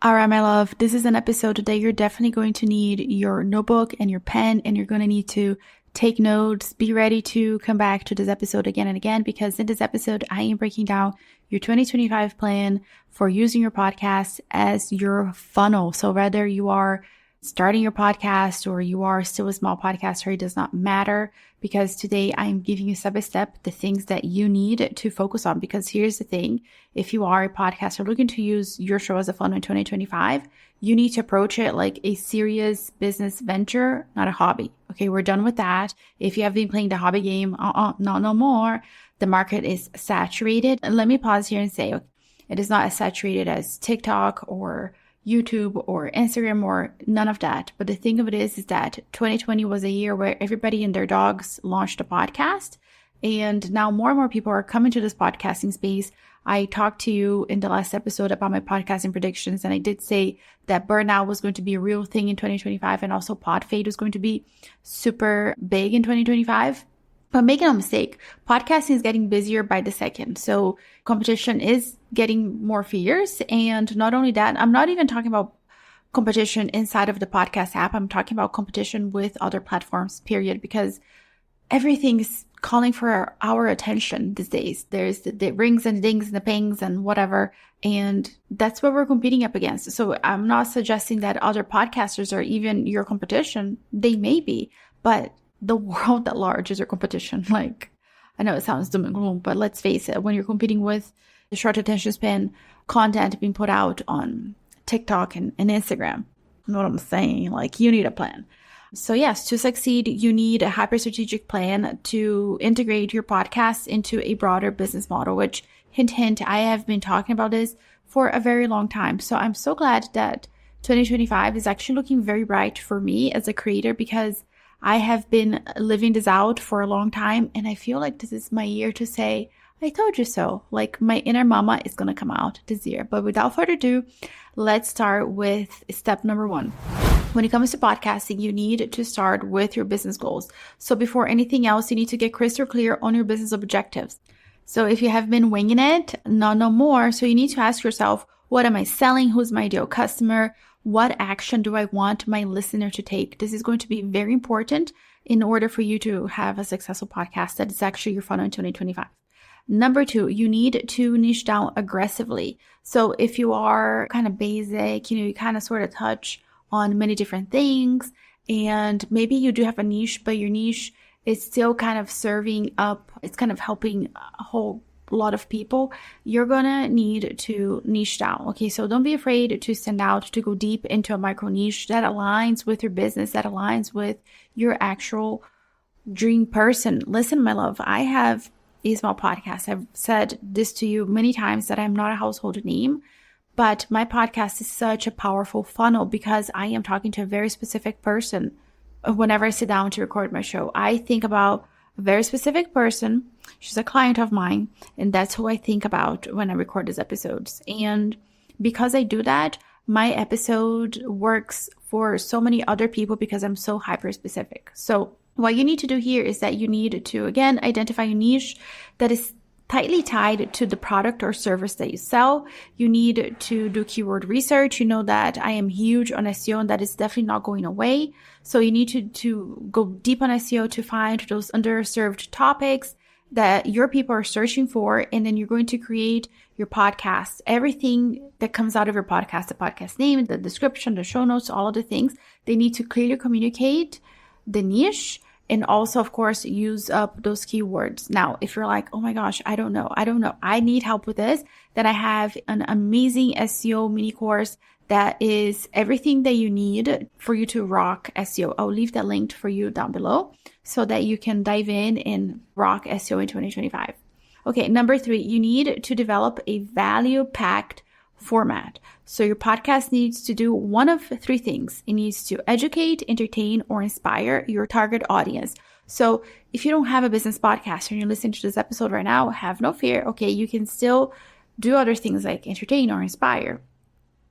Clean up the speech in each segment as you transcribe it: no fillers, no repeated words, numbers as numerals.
All right, my love, this is an episode that you're definitely going to need your notebook and your pen, and you're going to need to take notes. Be ready to come back to this episode again and again, because in this episode, I am breaking down your 2025 plan for using your podcast as your funnel. So whether you are starting your podcast or you are still a small podcaster, it does not matter, because today I'm giving you step by step the things that you need to focus on. Because here's the thing, if you are a podcaster looking to use your show as a funnel in 2025, you need to approach it like a serious business venture, not a hobby. Okay, we're done with that. If you have been playing the hobby game, no more. The market is saturated. And let me pause here and say, it is not as saturated as TikTok or YouTube or Instagram or none of that. But the thing of it is that 2020 was a year where everybody and their dogs launched a podcast. And now more and more people are coming to this podcasting space. I talked to you in the last episode about my podcasting predictions, and I did say that burnout was going to be a real thing in 2025, and also pod fade was going to be super big in 2025. But make no mistake, podcasting is getting busier by the second. So competition is getting more fierce. And not only that, I'm not even talking about competition inside of the podcast app. I'm talking about competition with other platforms, period, because everything is calling for our attention these days. There's the rings and dings and the pings and whatever. And that's what we're competing up against. So I'm not suggesting that other podcasters are even your competition. They may be, but the world at large is your competition. Like, I know it sounds doom and gloom, but let's face it, when you're competing with the short attention span content being put out on TikTok and Instagram, you know what I'm saying? Like, you need a plan. So yes, to succeed, you need a hyper strategic plan to integrate your podcast into a broader business model, which hint, hint, I have been talking about this for a very long time. So I'm so glad that 2025 is actually looking very bright for me as a creator, because I have been living this out for a long time, and I feel like this is my year to say, I told you so. Like, my inner mama is going to come out this year. But without further ado, let's start with step number 1. When it comes to podcasting, you need to start with your business goals. So before anything else, you need to get crystal clear on your business objectives. So if you have been winging it, no more. So you need to ask yourself, what am I selling? Who's my ideal customer? What action do I want my listener to take? This is going to be very important in order for you to have a successful podcast that is actually your funnel in 2025. Number 2, you need to niche down aggressively. So if you are kind of basic, you kind of sort of touch on many different things, and maybe you do have a niche, but your niche is still kind of serving up, it's kind of helping a whole lot of people, you're gonna need to niche down. Okay, so don't be afraid to stand out, to go deep into a micro niche that aligns with your business, that aligns with your actual dream person. Listen, my love, I have a small podcast. I've said this to you many times that I'm not a household name, but my podcast is such a powerful funnel because I am talking to a very specific person. Whenever I sit down to record my show, I think about a very specific person. She's a client of mine, and that's who I think about when I record these episodes. And because I do that, my episode works for so many other people because I'm so hyper specific. So what you need to do here is that you need to, again, identify a niche that is tightly tied to the product or service that you sell. You need to do keyword research. You know that I am huge on SEO, and that is definitely not going away. So you need to go deep on SEO to find those underserved topics that your people are searching for. And then you're going to create your podcast. Everything that comes out of your podcast, the podcast name, the description, the show notes, all of the things, they need to clearly communicate the niche. And also, of course, use up those keywords. Now, if you're like, oh my gosh, I don't know, I need help with this, then I have an amazing SEO mini course that is everything that you need for you to rock SEO. I'll leave that linked for you down below so that you can dive in and rock SEO in 2025. Okay, number 3, you need to develop a value-packed format. So your podcast needs to do one of 3 things. It needs to educate, entertain, or inspire your target audience. So if you don't have a business podcast and you're listening to this episode right now, have no fear. Okay, you can still do other things like entertain or inspire.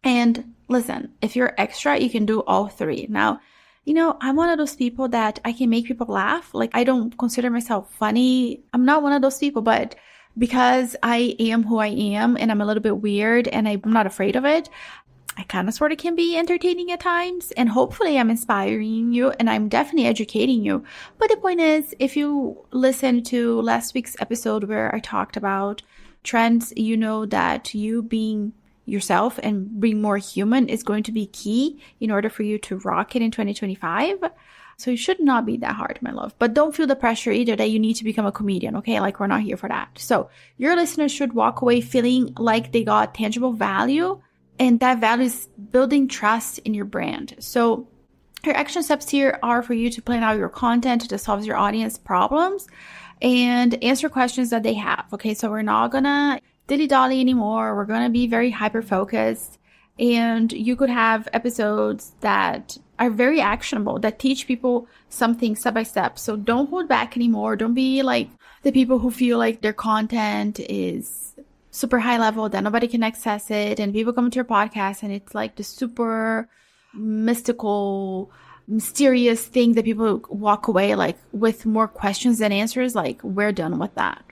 And listen, if you're extra, you can do all 3. Now, I'm one of those people that I can make people laugh. Like, I don't consider myself funny. I'm not one of those people, but because I am who I am and I'm a little bit weird and I'm not afraid of it, I kind of sort of can be entertaining at times, and hopefully I'm inspiring you and I'm definitely educating you. But the point is, if you listen to last week's episode where I talked about trends, you know that you being yourself and being more human is going to be key in order for you to rock it in 2025. So it should not be that hard, my love. But don't feel the pressure either that you need to become a comedian, okay? Like, we're not here for that. So your listeners should walk away feeling like they got tangible value, and that value is building trust in your brand. So your action steps here are for you to plan out your content that solves your audience problems and answer questions that they have. Okay, so we're not gonna dilly-dally anymore. We're gonna be very hyper-focused. And you could have episodes that are very actionable, that teach people something step by step. So don't hold back anymore. Don't be like the people who feel like their content is super high level, that nobody can access it. And people come to your podcast and it's like the super mystical, mysterious thing that people walk away like with more questions than answers. Like, we're done with that.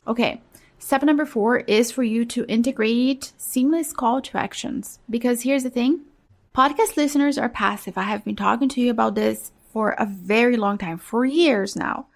Okay. Step number 4 is for you to integrate seamless call to actions. Because here's the thing. Podcast listeners are passive. I have been talking to you about this for a very long time, for years now.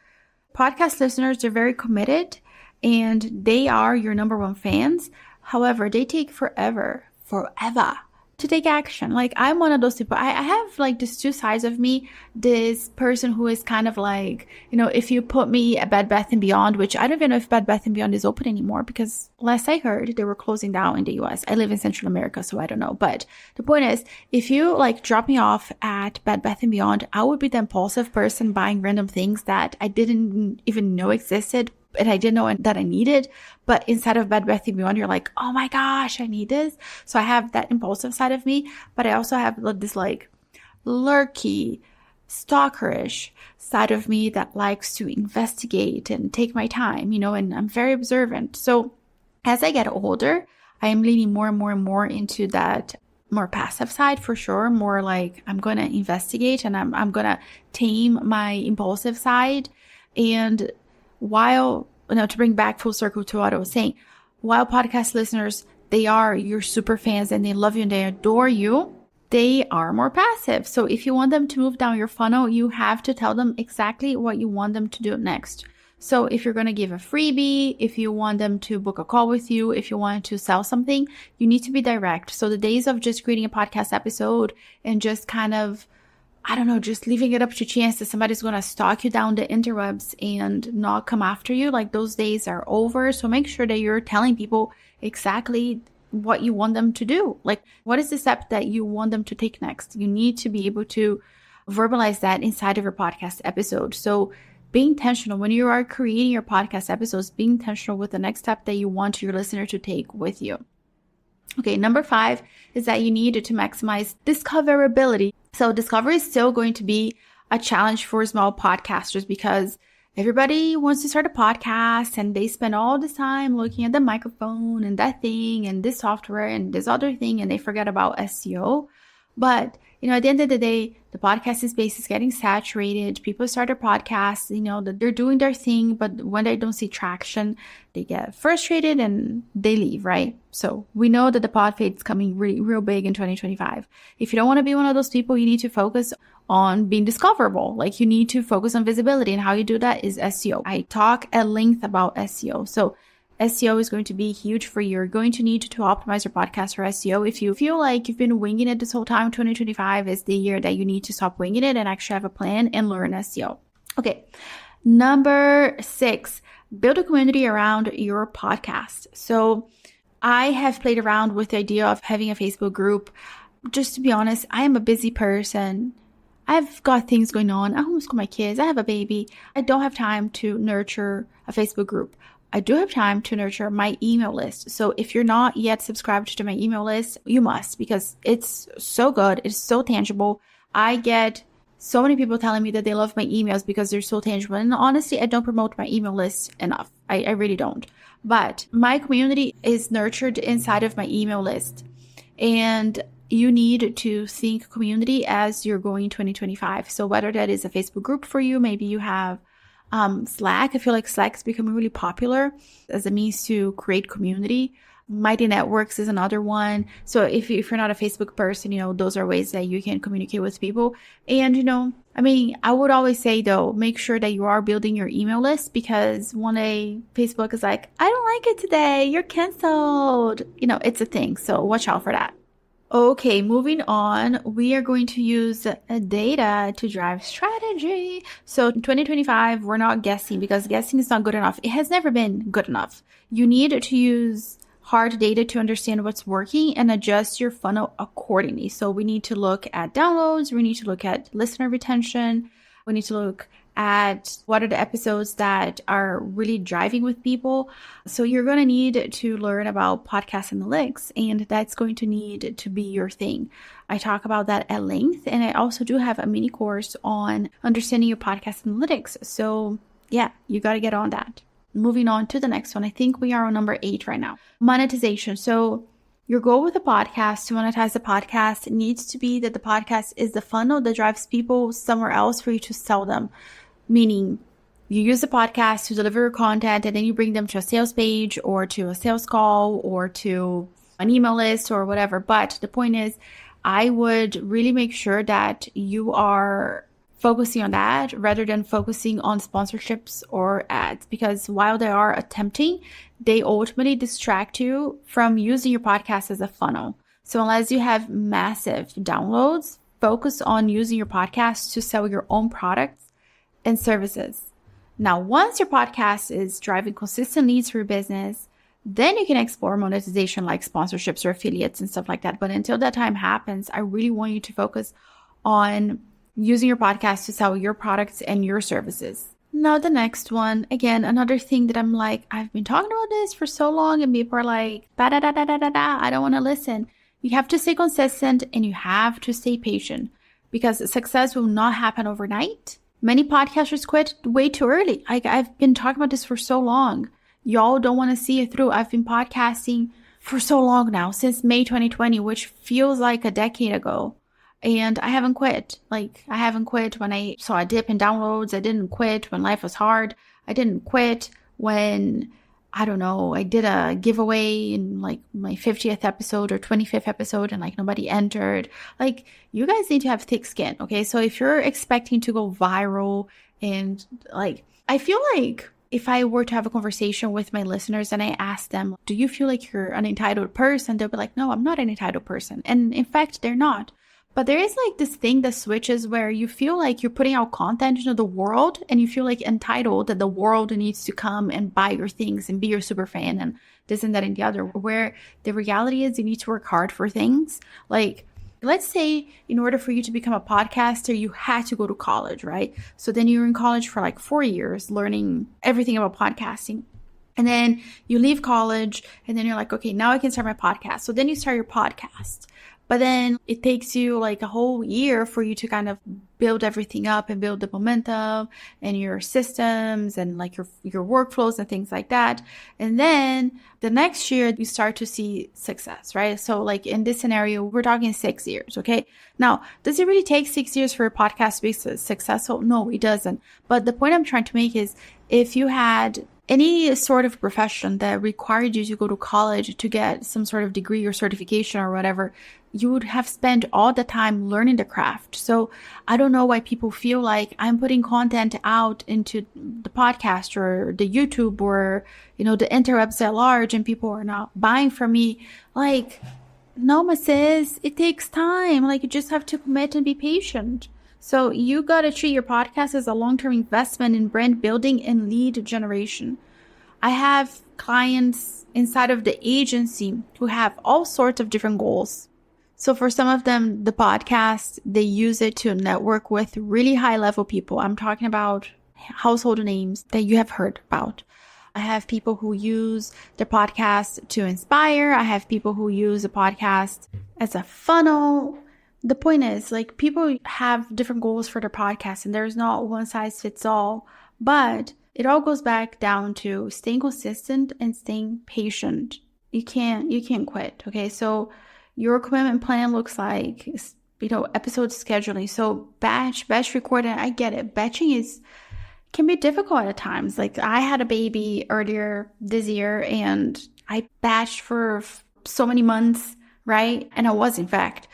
Podcast listeners are very committed and they are your number one fans. However, they take forever to take action. Like, I'm one of those people. I have like these two sides of me. This person who is kind of like, you know, if you put me at Bed Bath & Beyond, which I don't even know if Bed Bath & Beyond is open anymore, because last I heard they were closing down in the US. I live in Central America, so I don't know. But the point is, if you like drop me off at Bed Bath & Beyond, I would be the impulsive person buying random things that I didn't even know existed, and I didn't know that I needed. But inside of Bed Bath & Beyond, you're like, oh my gosh, I need this. So I have that impulsive side of me, but I also have this like lurky, stalkerish side of me that likes to investigate and take my time, you know, and I'm very observant. So as I get older, I am leaning more and more and more into that more passive side, for sure. More like, I'm going to investigate and I'm going to tame my impulsive side. And while, you know, to bring back full circle to what I was saying, while podcast listeners, they are your super fans and they love you and they adore you, they are more passive. So if you want them to move down your funnel, you have to tell them exactly what you want them to do next. So if you're going to give a freebie, if you want them to book a call with you, if you want to sell something, you need to be direct. So the days of just creating a podcast episode and just kind of, I don't know, just leaving it up to chance that somebody's going to stalk you down the interwebs and not come after you, like, those days are over. So make sure that you're telling people exactly what you want them to do. Like, what is the step that you want them to take next? You need to be able to verbalize that inside of your podcast episode. So be intentional when you are creating your podcast episodes. Be intentional with the next step that you want your listener to take with you. Okay, number 5 is that you need to maximize discoverability. So discovery is still going to be a challenge for small podcasters because everybody wants to start a podcast and they spend all this time looking at the microphone and that thing and this software and this other thing, and they forget about SEO. But, you know, at the end of the day, the podcasting space is getting saturated. People start their podcasts, you know, that they're doing their thing, but when they don't see traction, they get frustrated and they leave, right? So we know that the pod fade is coming real big in 2025. If you don't want to be one of those people, you need to focus on being discoverable. Like, you need to focus on visibility, and how you do that is SEO. I talk at length about SEO. So SEO is going to be huge for you. You're going to need to optimize your podcast for SEO. If you feel like you've been winging it this whole time, 2025 is the year that you need to stop winging it and actually have a plan and learn SEO. Okay. Number 6, build a community around your podcast. So I have played around with the idea of having a Facebook group. Just to be honest, I am a busy person. I've got things going on. I homeschool my kids. I have a baby. I don't have time to nurture a Facebook group. I do have time to nurture my email list. So if you're not yet subscribed to my email list, you must, because it's so good. It's so tangible. I get so many people telling me that they love my emails because they're so tangible. And honestly, I don't promote my email list enough. I really don't. But my community is nurtured inside of my email list. And you need to think community as you're going 2025. So whether that is a Facebook group for you, maybe you have Slack. I feel like Slack is becoming really popular as a means to create community. Mighty Networks is another one. So if you're not a Facebook person, those are ways that you can communicate with people. And, I would always say though, make sure that you are building your email list, because one day Facebook is like, I don't like it today, you're canceled. It's a thing. So watch out for that. Okay, moving on, we are going to use data to drive strategy. So in 2025, we're not guessing, because guessing is not good enough. It has never been good enough. You need to use hard data to understand what's working and adjust your funnel accordingly. So we need to look at downloads. We need to look at listener retention. We need to look at what are the episodes that are really driving with people. So you're going to need to learn about podcast analytics, and that's going to need to be your thing. I talk about that at length, and I also do have a mini course on understanding your podcast analytics. So yeah, you got to get on that. Moving on to the next one. I think we are on number 8 right now. Monetization. So your goal with the podcast, to monetize the podcast, needs to be that the podcast is the funnel that drives people somewhere else for you to sell them. Meaning you use the podcast to deliver your content, and then you bring them to a sales page or to a sales call or to an email list or whatever. But the point is, I would really make sure that you are focusing on that rather than focusing on sponsorships or ads, because while they are tempting, they ultimately distract you from using your podcast as a funnel. So unless you have massive downloads, focus on using your podcast to sell your own products and services. Now, once your podcast is driving consistent leads for your business, then you can explore monetization like sponsorships or affiliates and stuff like that. But until that time happens, I really want you to focus on using your podcast to sell your products and your services. Now, the next one, again, another thing that I'm like, I've been talking about this for so long and people are like, I don't want to listen. You have to stay consistent and you have to stay patient, because success will not happen overnight. Many podcasters quit way too early. I've been talking about this for so long. Y'all don't want to see it through. I've been podcasting for so long now, since May 2020, which feels like a decade ago. And I haven't quit. I haven't quit when I saw a dip in downloads. I didn't quit when life was hard. I didn't quit when, I don't know, I did a giveaway in my 50th episode or 25th episode and nobody entered. You guys need to have thick skin, okay? So if you're expecting to go viral and I feel like if I were to have a conversation with my listeners and I ask them, do you feel like you're an entitled person? They'll be like, no, I'm not an entitled person. And in fact, they're not. But there is this thing that switches where you feel like you're putting out content into the world and you feel entitled that the world needs to come and buy your things and be your super fan and this and that and the other, where the reality is you need to work hard for things. Let's say in order for you to become a podcaster, you had to go to college, right? So then you're in college for 4 years learning everything about podcasting. And then you leave college and then you're like, okay, now I can start my podcast. So then you start your podcast. But then it takes you a whole year for you to kind of build everything up and build the momentum and your systems and your workflows and things like that. And then the next year you start to see success, right? So in this scenario, we're talking 6 years, okay? Now, does it really take 6 years for a podcast to be successful? No, it doesn't. But the point I'm trying to make is, if you had any sort of profession that required you to go to college to get some sort of degree or certification or whatever, you would have spent all the time learning the craft. So I don't know why people feel like I'm putting content out into the podcast or the YouTube or, the interwebs at large and people are not buying from me. No, my sis, it takes time. You just have to commit and be patient. So you got to treat your podcast as a long-term investment in brand building and lead generation. I have clients inside of the agency who have all sorts of different goals. So for some of them, the podcast, they use it to network with really high-level people. I'm talking about household names that you have heard about. I have people who use the podcast to inspire. I have people who use a podcast as a funnel. The point is, people have different goals for their podcast and there's not one size fits all, but it all goes back down to staying consistent and staying patient. You can't quit. Okay. So your commitment plan looks like, episode scheduling. So batch recording. I get it. Batching can be difficult at times. I had a baby earlier this year and I batched for so many months, right? And I was, in fact.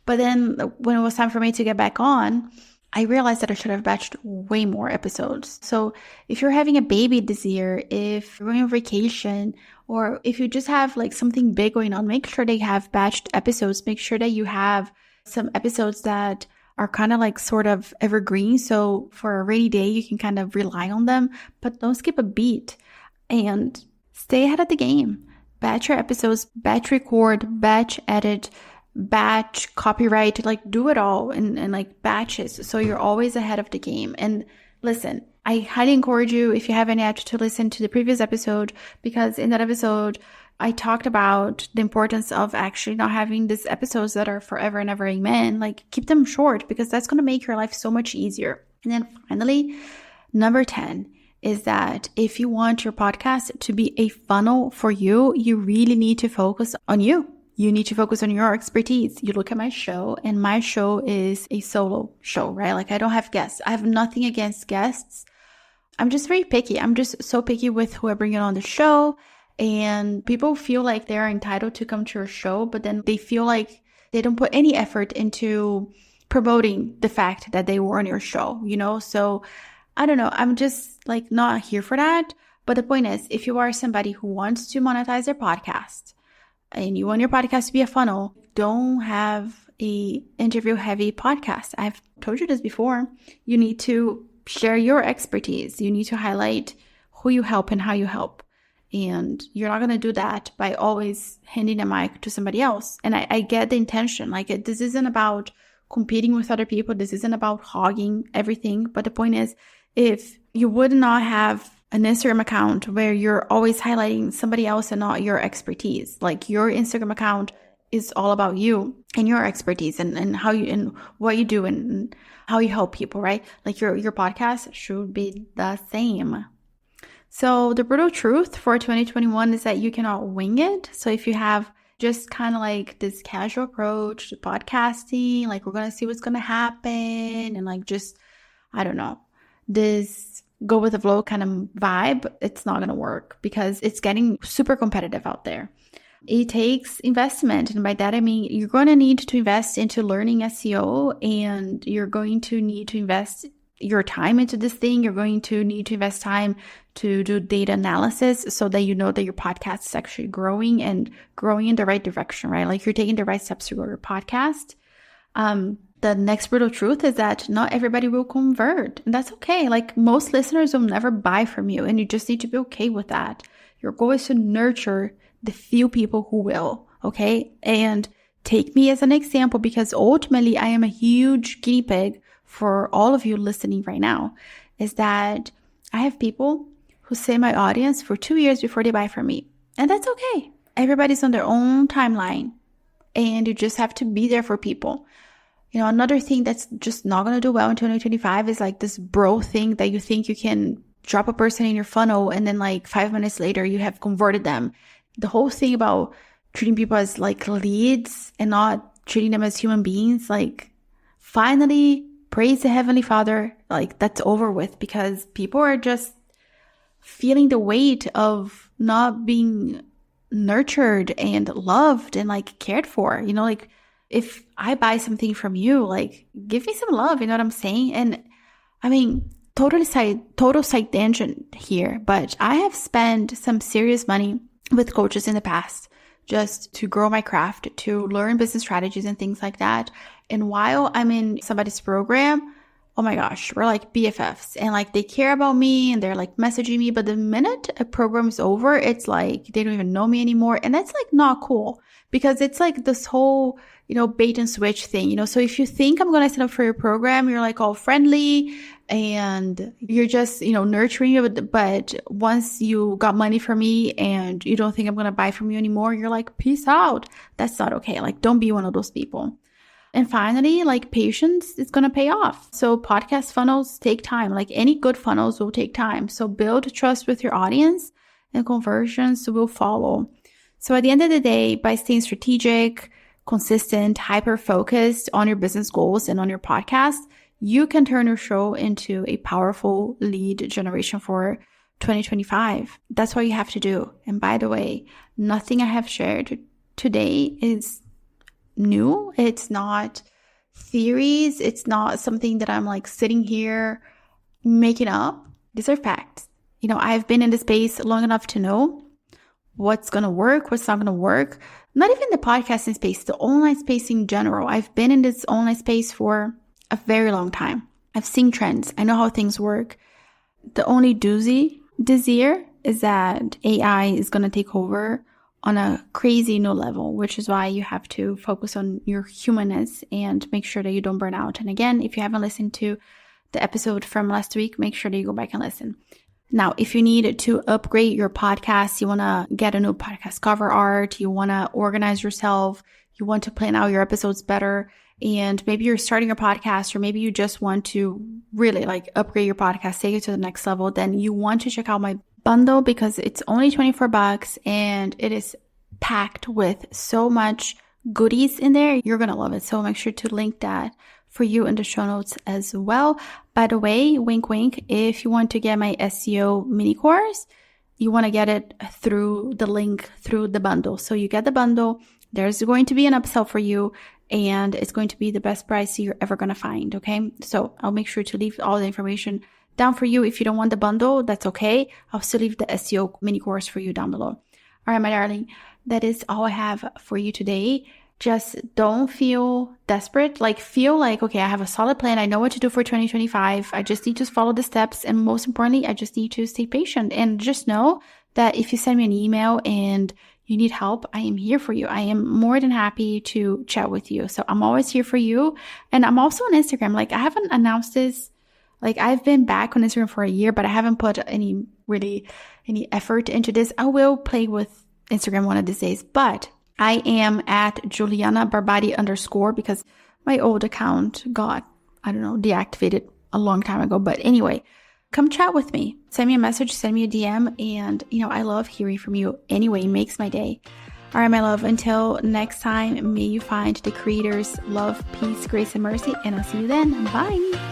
But then when it was time for me to get back on, I realized that I should have batched way more episodes. So if you're having a baby this year, if you're going on vacation, or if you just have like something big going on, make sure they have batched episodes. Make sure that you have some episodes that are kind of like sort of evergreen. So for a rainy day, you can kind of rely on them, but don't skip a beat and stay ahead of the game. Batch your episodes, batch record, batch edit, batch copyright, like do it all in like batches. So you're always ahead of the game. And listen, I highly encourage you, if you haven't yet, to listen to the previous episode, because in that episode, I talked about the importance of actually not having these episodes that are forever and ever amen. Like keep them short, because that's going to make your life so much easier. And then finally, number 10 is that if you want your podcast to be a funnel for you, you really need to focus on you. You need to focus on your expertise. You look at my show, and my show is a solo show, right? Like I don't have guests. I have nothing against guests. I'm just very picky. I'm just so picky with who I bring on the show. And people feel like they're entitled to come to your show, but then they feel like they don't put any effort into promoting the fact that they were on your show, you know? So I don't know. I'm just like not here for that. But the point is, if you are somebody who wants to monetize their podcast and you want your podcast to be a funnel, don't have a interview heavy podcast. I've told you this before. You need to share your expertise. You need to highlight who you help and how you help. And you're not going to do that by always handing a mic to somebody else. And I get the intention. Like this isn't about competing with other people. This isn't about hogging everything. But the point is, if you would not have an Instagram account where you're always highlighting somebody else and not your expertise, like your Instagram account is all about you and your expertise and how you and what you do and how you help people, right? Like your podcast should be the same. So the brutal truth for 2021 is that you cannot wing it. So if you have just kind of like this casual approach to podcasting, like we're going to see what's going to happen and like just, I don't know, this go with the flow kind of vibe, it's not going to work because it's getting super competitive out there. It takes investment. And by that, I mean, you're going to need to invest into learning SEO, and you're going to need to invest your time into this thing. You're going to need to invest time to do data analysis so that you know that your podcast is actually growing and growing in the right direction, right? Like you're taking the right steps to grow your podcast. The next brutal truth is that not everybody will convert, and that's okay. Like most listeners will never buy from you, and you just need to be okay with that. Your goal is to nurture the few people who will, okay? And take me as an example, because ultimately I am a huge guinea pig for all of you listening right now, is that I have people who say my audience for 2 years before they buy from me. And that's okay. Everybody's on their own timeline, and you just have to be there for people. You know, another thing that's just not going to do well in 2025 is like this bro thing that you think you can drop a person in your funnel and then like 5 minutes later you have converted them. The whole thing about treating people as like leads and not treating them as human beings, like finally, praise the Heavenly Father, like that's over with, because people are just feeling the weight of not being nurtured and loved and like cared for. You know, like if I buy something from you, like give me some love, you know what I'm saying? And I mean, total side tangent here, but I have spent some serious money with coaches in the past just to grow my craft, to learn business strategies and things like that. And while I'm in somebody's program, oh my gosh, we're like BFFs, and like they care about me and they're like messaging me. But the minute a program is over, it's like they don't even know me anymore. And that's like not cool, because it's like this whole, you know, bait and switch thing, you know. So if you think I'm going to sign up for your program, you're like all friendly and you're just, you know, nurturing it. But once you got money from me and you don't think I'm going to buy from you anymore, you're like, peace out. That's not okay. Like, don't be one of those people. And finally, like patience is going to pay off. So podcast funnels take time. Like any good funnels will take time. So build trust with your audience and conversions will follow. So at the end of the day, by staying strategic, consistent, hyper-focused on your business goals and on your podcast, you can turn your show into a powerful lead generation for 2025. That's what you have to do. And by the way, nothing I have shared today is new. It's not theories. It's not something that I'm like sitting here making up. These are facts. I've been in the space long enough to know what's going to work, what's not going to work. Not even the podcasting space, the online space in general. I've been in this online space for a very long time. I've seen trends. I know how things work. The only doozy this year is that AI is going to take over on a crazy new level, which is why you have to focus on your humanness and make sure that you don't burn out. And again, if you haven't listened to the episode from last week, make sure that you go back and listen. Now, if you need to upgrade your podcast, you want to get a new podcast cover art, you want to organize yourself, you want to plan out your episodes better, and maybe you're starting your podcast, or maybe you just want to really like upgrade your podcast, take it to the next level, then you want to check out my bundle because it's only $24 and it is packed with so much goodies in there. You're going to love it. So make sure to link that for you in the show notes as well. By the way, wink, wink, if you want to get my SEO mini course, you want to get it through the link through the bundle. So you get the bundle. There's going to be an upsell for you, and it's going to be the best price you're ever going to find. Okay. So I'll make sure to leave all the information down for you. If you don't want the bundle, that's okay. I'll still leave the SEO mini course for you down below. All right, my darling, that is all I have for you today. Just don't feel desperate. Feel like, okay, I have a solid plan. I know what to do for 2025. I just need to follow the steps. And most importantly, I just need to stay patient. And just know that if you send me an email and you need help, I am here for you. I am more than happy to chat with you. So I'm always here for you. And I'm also on Instagram. I haven't announced this. I've been back on Instagram for a year, but I haven't put any effort into this. I will play with Instagram one of these days, but I am at Juliana Barbati _ because my old account got, deactivated a long time ago. But anyway, come chat with me. Send me a message, send me a DM. And, I love hearing from you anyway. It makes my day. All right, my love. Until next time, may you find the Creator's love, peace, grace, and mercy. And I'll see you then. Bye.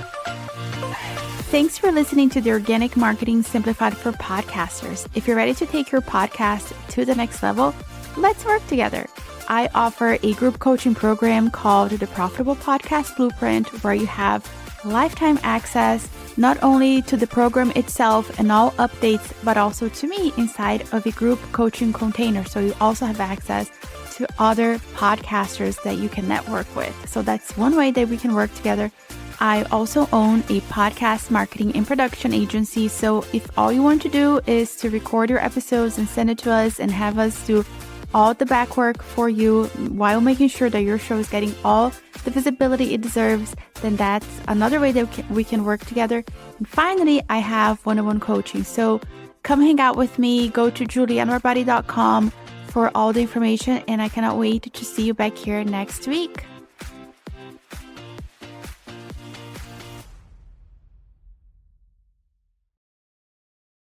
Thanks for listening to the Organic Marketing Simplified for Podcasters. If you're ready to take your podcast to the next level, let's work together. I offer a group coaching program called the Profitable Podcast Blueprint, where you have lifetime access not only to the program itself and all updates, but also to me inside of a group coaching container. So you also have access to other podcasters that you can network with. So that's one way that we can work together. I also own a podcast marketing and production agency. So if all you want to do is to record your episodes and send it to us and have us do all the back work for you while making sure that your show is getting all the visibility it deserves, then that's another way that we can work together. And finally, I have one-on-one coaching. So come hang out with me. Go to julianabarbati.com for all the information, and I cannot wait to see you back here next week.